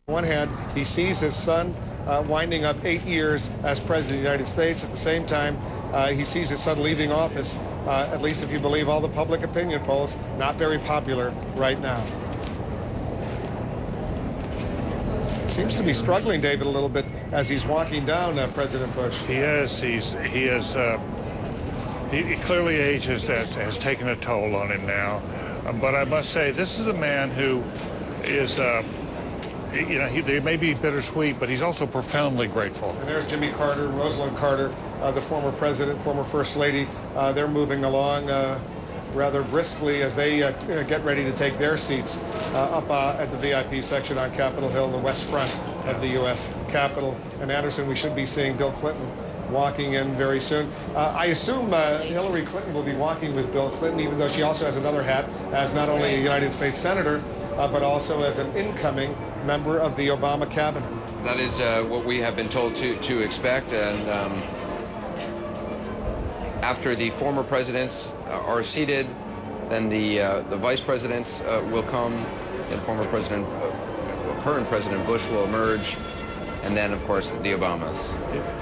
On one hand, he sees his son winding up 8 years as president of the United States. At the same time, he sees his son leaving office, at least if you believe all the public opinion polls, not very popular right now. Seems to be struggling, David, a little bit as he's walking down President Bush. He is. He clearly age has taken a toll on him now. But I must say, this is a man who is, they may be bittersweet, but he's also profoundly grateful. And there's Jimmy Carter, Rosalind Carter, the former president, former first lady. They're moving along rather briskly as they get ready to take their seats up at the VIP section on Capitol Hill, the west front of the U.S. Capitol. And Anderson, we should be seeing Bill Clinton walking in very soon. I assume Hillary Clinton will be walking with Bill Clinton, even though she also has another hat as not only a United States Senator, but also as an incoming member of the Obama cabinet. That is what we have been told to expect. And after the former presidents are seated, then the vice presidents will come, and current President Bush will emerge, and then, of course, the Obamas.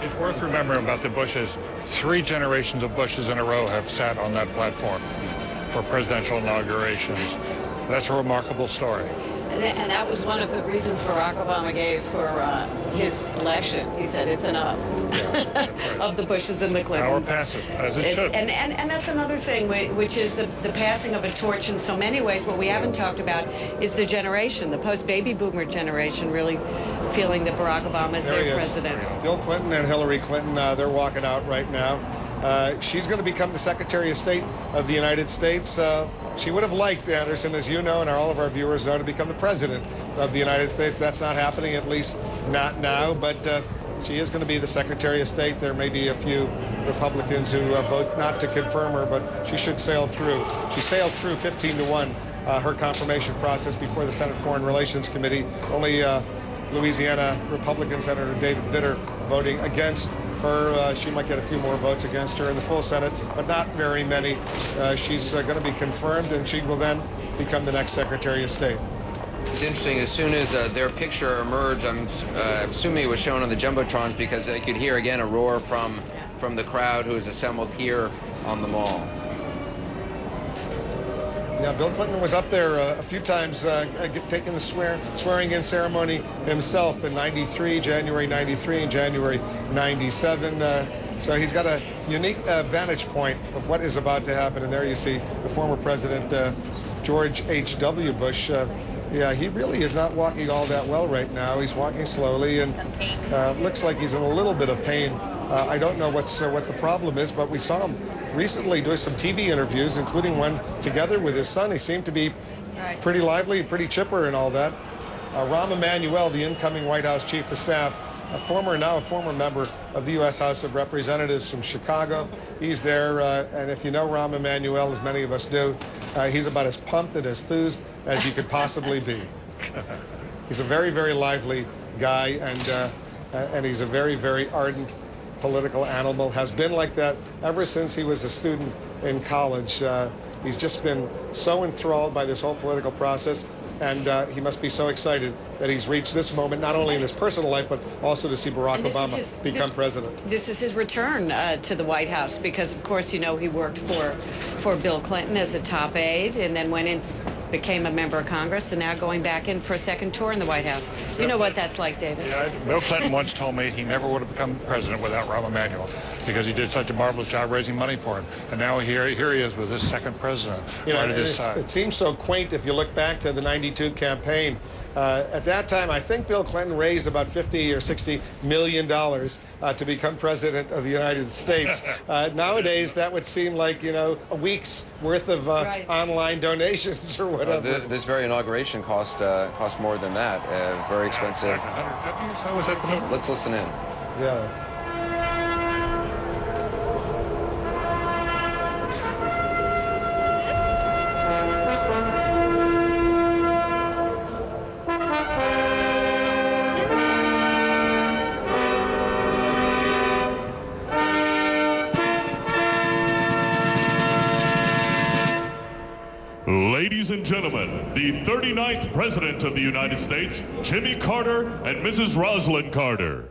It's worth remembering about the Bushes. 3 generations of Bushes in a row have sat on that platform for presidential inaugurations. That's a remarkable story. And that was one of the reasons Barack Obama gave for his election. He said it's enough of the Bushes and the Clintons. Power passes, as it should. And that's another thing, which is the passing of a torch in so many ways. What we haven't talked about is the generation, the post-baby boomer generation, really feeling that Barack Obama is their president. Bill Clinton and Hillary Clinton, they're walking out right now. She's going to become the Secretary of State of the United States. She would have liked, Anderson, as you know and all of our viewers know, to become the President of the United States. That's not happening, at least not now, but she is going to be the Secretary of State. There may be a few Republicans who vote not to confirm her, but she should sail through. She sailed through 15-1 her confirmation process before the Senate Foreign Relations Committee. Only Louisiana Republican Senator David Vitter voting against her. She might get a few more votes against her in the full Senate, but not very many. She's going to be confirmed, and she will then become the next Secretary of State. It's interesting, as soon as their picture emerged, I'm assuming it was shown on the Jumbotrons, because I could hear again a roar from the crowd who is assembled here on the Mall. Yeah, Bill Clinton was up there a few times taking the swearing-in ceremony himself in '93, January '93, and January '97. So he's got a unique vantage point of what is about to happen. And there you see the former president, George H.W. Bush. Yeah, he really is not walking all that well right now. He's walking slowly and looks like he's in a little bit of pain. I don't know what the problem is, but we saw him recently doing some TV interviews, including one together with his son. He seemed to be pretty lively, pretty chipper and all that. Rahm Emanuel, the incoming White House Chief of Staff, now a former member of the U.S. House of Representatives from Chicago. He's there, and if you know Rahm Emanuel, as many of us do, he's about as pumped and as enthused as you could possibly be. He's a very, very lively guy, and he's a very, very ardent political animal, has been like that ever since he was a student in college. He's just been so enthralled by this whole political process, and he must be so excited that he's reached this moment, not only in his personal life, but also to see Barack Obama become president. This is his return to the White House, because, of course, you know, he worked for Bill Clinton as a top aide, and then went in, became a member of Congress, and now going back in for a second tour in the White House. You know what that's like, David. Yeah, Bill Clinton once told me he never would have become president without Rahm Emanuel, because he did such a marvelous job raising money for him. And now here he is with his second president right at his side. It seems so quaint if you look back to the '92 campaign. At that time, I think Bill Clinton raised about $50 or $60 million to become president of the United States. Nowadays, that would seem like, you know, a week's worth of online donations or whatever. This very inauguration cost more than that. Very expensive. Like 150 or so, was that the number? Let's listen in. Yeah. Ladies Ladies and gentlemen, the 39th President of the United States, Jimmy Carter and Mrs. Rosalind Carter.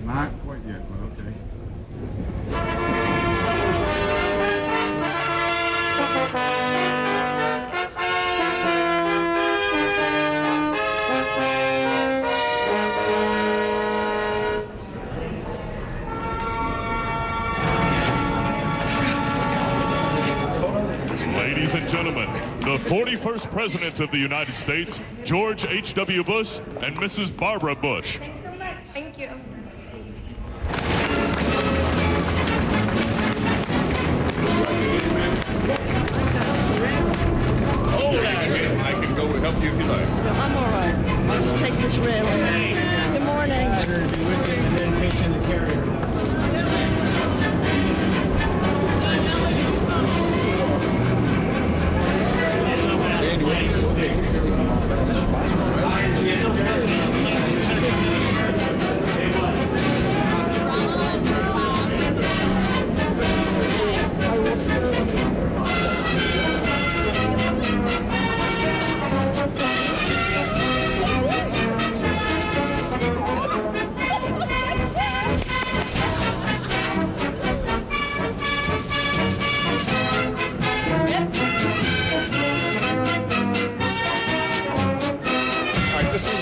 Not quite yet, but okay. Ladies and gentlemen, the 41st President of the United States, George H.W. Bush and Mrs. Barbara Bush. Thanks so much. Thank you. I can go help you if you like. I'm all right. I'll just take this railing. Good morning.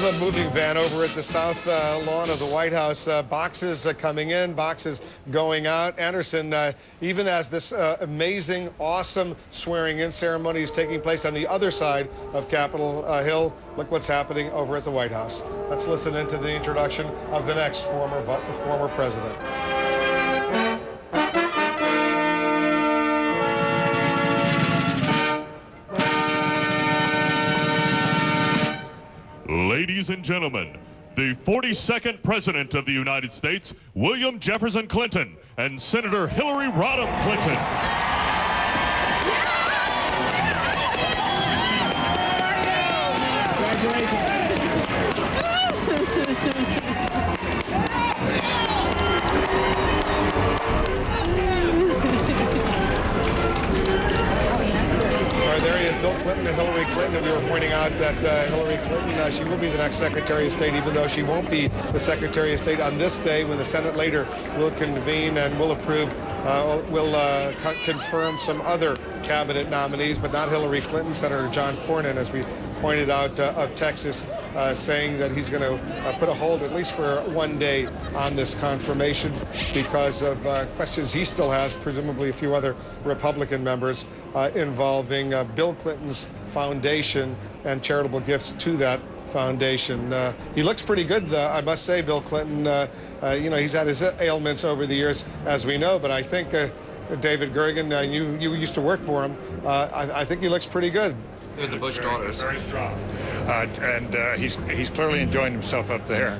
A moving van over at the south lawn of the White House. Boxes coming in, boxes going out. Anderson, even as this amazing, awesome swearing-in ceremony is taking place on the other side of Capitol Hill, look what's happening over at the White House. Let's listen into the introduction of the next former president. Ladies and gentlemen, the 42nd President of the United States, William Jefferson Clinton, and Senator Hillary Rodham Clinton. There he is, Bill Clinton and Hillary Clinton, and we were pointing out that Hillary Clinton, she will be the next Secretary of State, even though she won't be the Secretary of State on this day when the Senate later will convene and will approve, confirm some other cabinet nominees, but not Hillary Clinton. Senator John Cornyn, as we pointed out, of Texas, saying that he's going to put a hold, at least for one day, on this confirmation because of questions he still has, presumably a few other Republican members, involving Bill Clinton's foundation and charitable gifts to that foundation. He looks pretty good, I must say, Bill Clinton. He's had his ailments over the years, as we know, but I think David Gergen, you used to work for him. I think he looks pretty good. They're the Bush daughters. Very strong. He's clearly enjoying himself up there.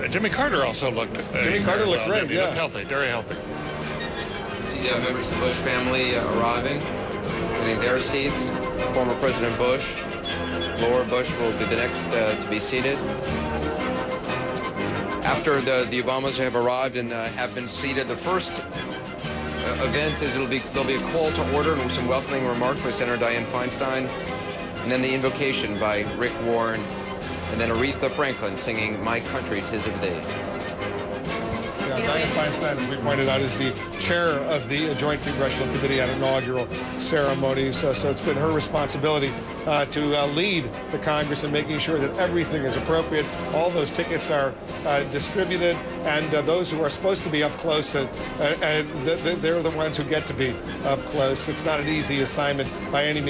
Jimmy Carter also looked. Jimmy Carter looked great, He yeah. looked healthy, very healthy. See members of the Bush family arriving, getting their seats. Former President Bush, Laura Bush will be the next to be seated. After the Obamas have arrived and have been seated, the first event is there'll be a call to order and some welcoming remarks by Senator Dianne Feinstein, and then the invocation by Rick Warren, and then Aretha Franklin singing "My Country 'Tis of Thee." Dianne Feinstein, as we pointed out, is the chair of the Joint Congressional Committee on Inaugural Ceremonies. So it's been her responsibility to lead the Congress in making sure that everything is appropriate. All those tickets are distributed, and those who are supposed to be up close, they're the ones who get to be up close. It's not an easy assignment by any means.